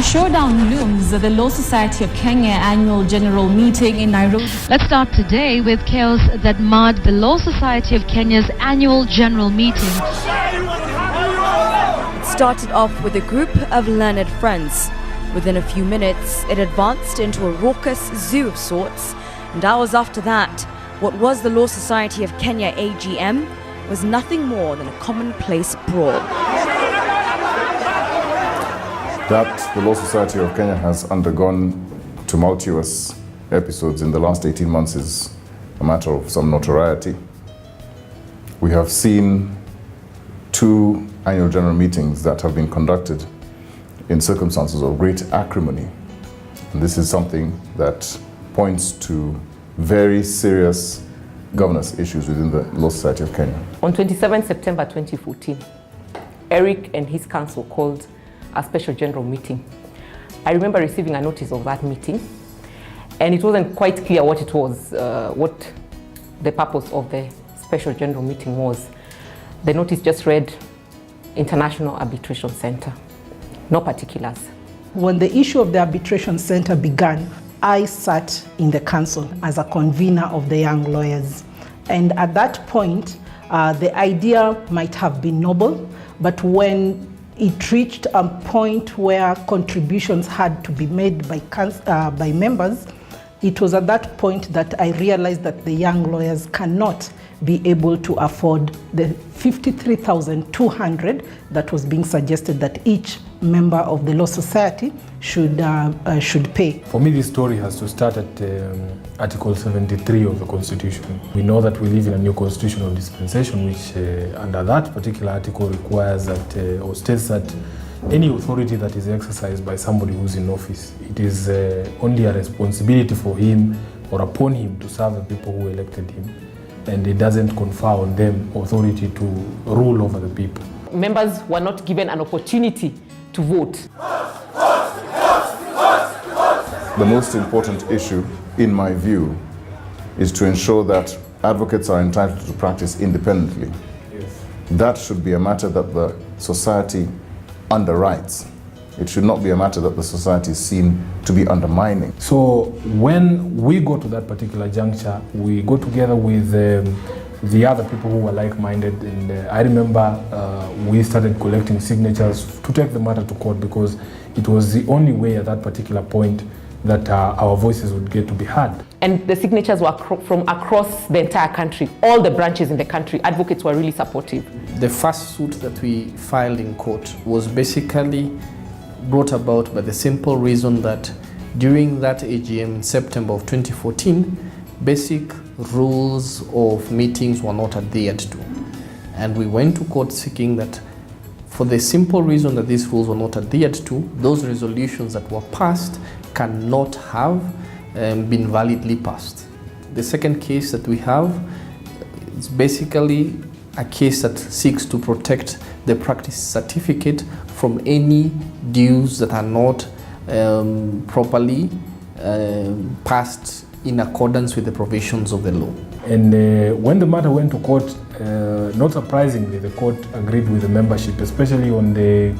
showdown looms at the Law Society of Kenya annual general meeting in Nairobi. Let's start today with chaos that marred the Law Society of Kenya's annual general meeting. It started off with a group of learned friends. Within a few minutes, it advanced into a raucous zoo of sorts, and hours after that, what was the Law Society of Kenya AGM was nothing more than a commonplace brawl. That the Law Society of Kenya has undergone tumultuous episodes in the last 18 months is a matter of some notoriety. We have seen 2 annual general meetings that have been conducted in circumstances of great acrimony. And this is something that points to very serious governance issues within the Law Society of Kenya. On 27 September 2014, Eric and his council called a special general meeting. I remember receiving a notice of that meeting, and it wasn't quite clear what it was, what the purpose of the special general meeting was. The notice just read International Arbitration Center, no particulars. When the issue of the arbitration center began, I sat in the council as a convener of the young lawyers. And at that point, the idea might have been noble, but when it reached a point where contributions had to be made by members, it was at that point that I realized that the young lawyers cannot be able to afford the 53,200 that was being suggested that each member of the Law Society should pay. For me, this story has to start at Article 73 of the Constitution. We know that we live in a new constitutional dispensation, which under that particular article requires that, or states that any authority that is exercised by somebody who's in office, it is only a responsibility for him or upon him to serve the people who elected him, and it doesn't confer on them authority to rule over the people. Members were not given an opportunity to vote. The most important issue, in my view, is to ensure that advocates are entitled to practice independently. Yes. That should be a matter that the society underwrites. It should not be a matter that the society is seen to be undermining. So when we go to that particular juncture, we go together with the other people who were like-minded, and I remember we started collecting signatures to take the matter to court, because it was the only way at that particular point that our voices would get to be heard. And the signatures were from across the entire country, all the branches in the country. Advocates were really supportive. The first suit that we filed in court was basically brought about by the simple reason that during that AGM in September of 2014, basic rules of meetings were not adhered to. And we went to court seeking that, for the simple reason that these rules were not adhered to, those resolutions that were passed cannot have been validly passed. The second case that we have is basically a case that seeks to protect the practice certificate from any dues that are not properly passed in accordance with the provisions of the law. And when the matter went to court, not surprisingly, the court agreed with the membership, especially on the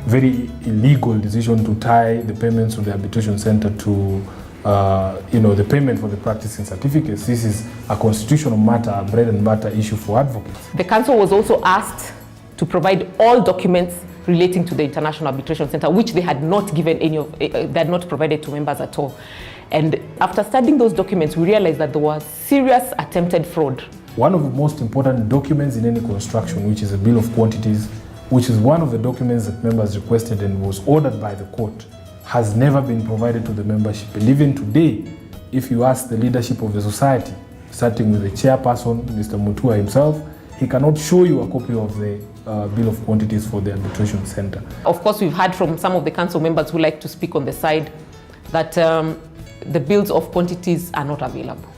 very illegal decision to tie the payments to the arbitration center to the payment for the practicing certificates. This is a constitutional matter, a bread and butter issue for advocates. The council was also asked to provide all documents relating to the International Arbitration Center, which they had not given they had not provided to members at all. And after studying those documents, we realized that there was serious attempted fraud. One of the most important documents in any construction, which is a bill of quantities, which is one of the documents that members requested and was ordered by the court, has never been provided to the membership. And even today, if you ask the leadership of the society, starting with the chairperson, Mr. Mutua himself, he cannot show you a copy of the bill of quantities for the arbitration center. Of course, we've heard from some of the council members who like to speak on the side that the bills of quantities are not available.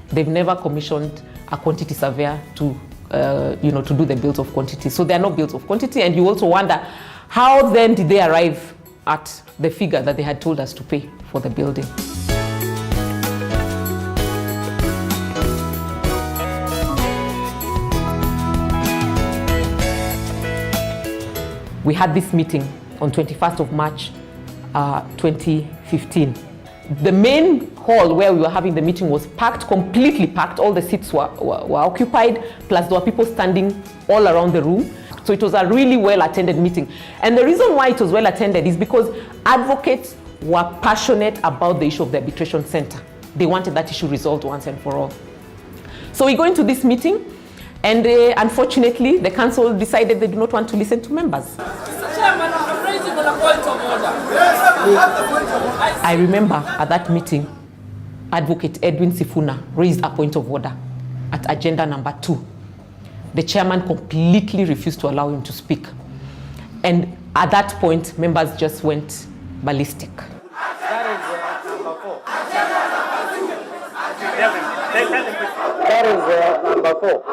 They've never commissioned a quantity surveyor to do the bills of quantity. So there are no bills of quantity, and you also wonder, how then did they arrive at the figure that they had told us to pay for the building? We had this meeting on 21st of March 2015. The main hall where we were having the meeting was packed, completely packed. All the seats were occupied, plus there were people standing all around the room. So it was a really well-attended meeting. And the reason why it was well-attended is because advocates were passionate about the issue of the arbitration center. They wanted that issue resolved once and for all. So we go into this meeting, and unfortunately, the council decided they do not want to listen to members. I remember at that meeting, Advocate Edwin Sifuna raised a point of order at agenda number 2. The chairman completely refused to allow him to speak. And at that point, members just went ballistic. That is number 4.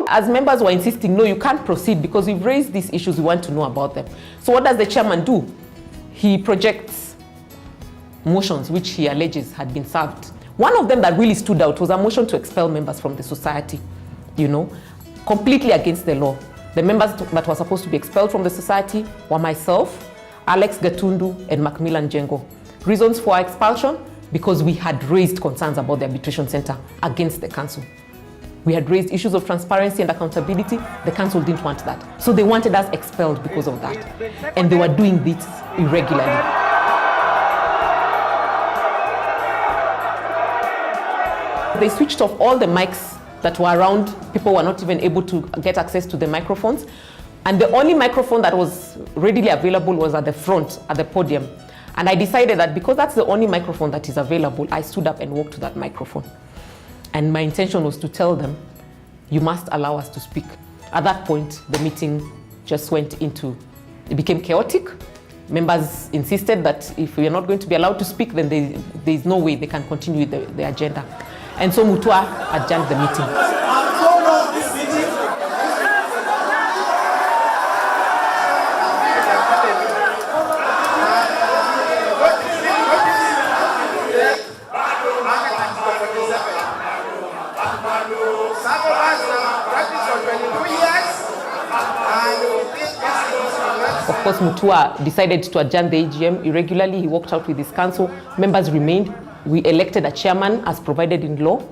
As members were insisting, no, you can't proceed because we've raised these issues, we want to know about them. So what does the chairman do? He projects motions which he alleges had been served. One of them that really stood out was a motion to expel members from the society, completely against the law. The members that were supposed to be expelled from the society were myself, Alex Gatundu, and Macmillan Jengo. Reasons for our expulsion? Because we had raised concerns about the arbitration center against the council. We had raised issues of transparency and accountability. The council didn't want that. So they wanted us expelled because of that. And they were doing this irregularly. They switched off all the mics that were around. People were not even able to get access to the microphones. And the only microphone that was readily available was at the front, at the podium. And I decided that because that's the only microphone that is available, I stood up and walked to that microphone. And my intention was to tell them, you must allow us to speak. At that point, the meeting just it became chaotic. Members insisted that if we are not going to be allowed to speak, then there is no way they can continue with the agenda. And so Mutua adjourned the meeting. Of course, Mutua decided to adjourn the AGM irregularly. He walked out with his council. Members remained. We elected a chairman as provided in law.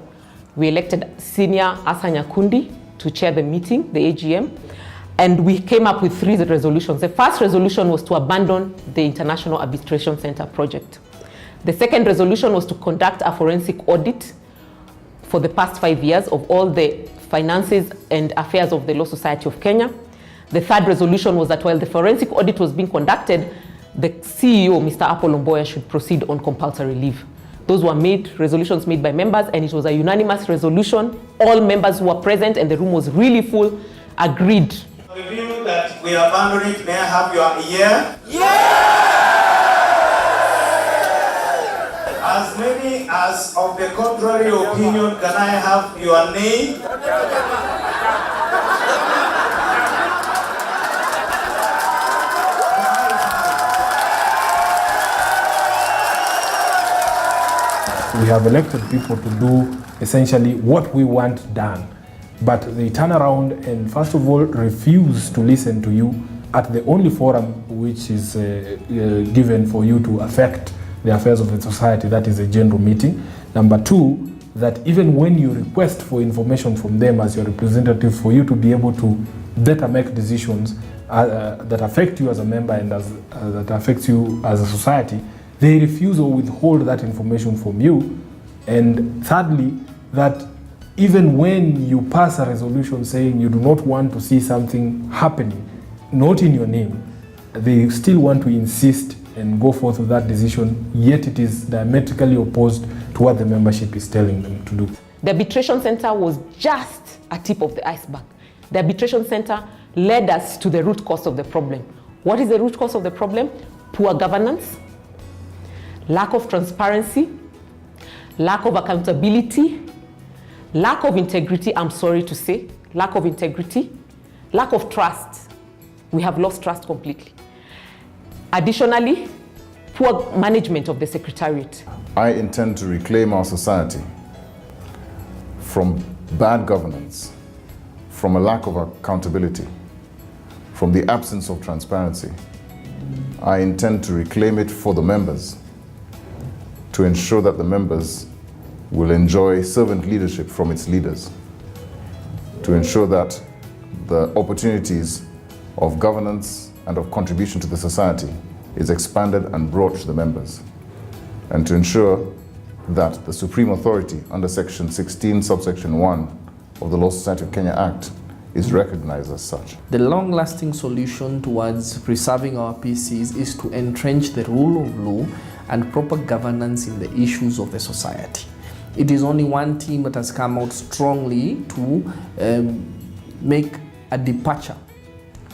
We elected Senior Asa Nyakundi to chair the meeting, the AGM. And we came up with 3 resolutions. The first resolution was to abandon the International Arbitration Center project. The second resolution was to conduct a forensic audit for the past 5 years of all the finances and affairs of the Law Society of Kenya. The third resolution was that while the forensic audit was being conducted, the CEO, Mr. Apollo Mboya, should proceed on compulsory leave. Those were resolutions made by members, and it was a unanimous resolution. All members who were present, and the room was really full, agreed. The view that we abandon it, may I have your ear? Yeah! As many as of the contrary opinion, can I have your name? We have elected people to do essentially what we want done, but they turn around and first of all refuse to listen to you at the only forum which is given for you to affect the affairs of the society, that is a general meeting. Number 2, that even when you request for information from them as your representative, for you to be able to better make decisions that affect you as a member and that affects you as a society, they refuse or withhold that information from you. And thirdly, that even when you pass a resolution saying you do not want to see something happening, not in your name, they still want to insist and go forth with that decision, yet it is diametrically opposed to what the membership is telling them to do. The arbitration center was just a tip of the iceberg. The arbitration center led us to the root cause of the problem. What is the root cause of the problem? Poor governance, lack of transparency, lack of accountability, lack of integrity, I'm sorry to say, lack of integrity, lack of trust. We have lost trust completely. Additionally, poor management of the Secretariat. I intend to reclaim our society from bad governance, from a lack of accountability, from the absence of transparency, I intend to reclaim it for the members, to ensure that the members will enjoy servant leadership from its leaders, to ensure that the opportunities of governance and of contribution to the society is expanded and brought to the members, and to ensure that the supreme authority under Section 16, subsection 1 of the Law Society of Kenya Act is recognized as such. The long-lasting solution towards preserving our PCs is to entrench the rule of law and proper governance in the issues of the society. It is only one team that has come out strongly to make a departure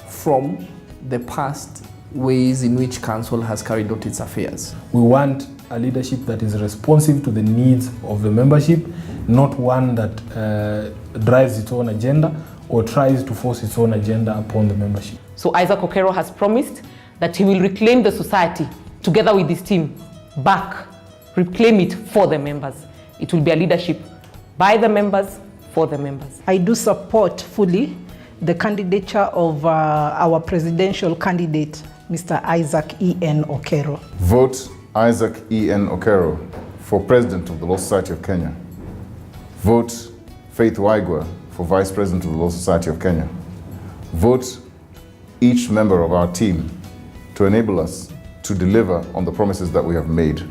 from the past ways in which council has carried out its affairs. We want a leadership that is responsive to the needs of the membership, not one that drives its own agenda or tries to force its own agenda upon the membership. So Isaac Okero has promised that he will reclaim the society together with his team back, reclaim it for the members. It will be a leadership by the members, for the members. I do support fully the candidature of our presidential candidate, Mr. Isaac E.N. Okero. Vote Isaac E.N. Okero for President of the Law Society of Kenya. Vote Faith Waigwa for Vice President of the Law Society of Kenya. Vote each member of our team to enable us to deliver on the promises that we have made,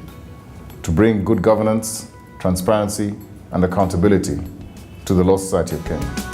to bring good governance, transparency, and accountability to the Law Society of Kenya.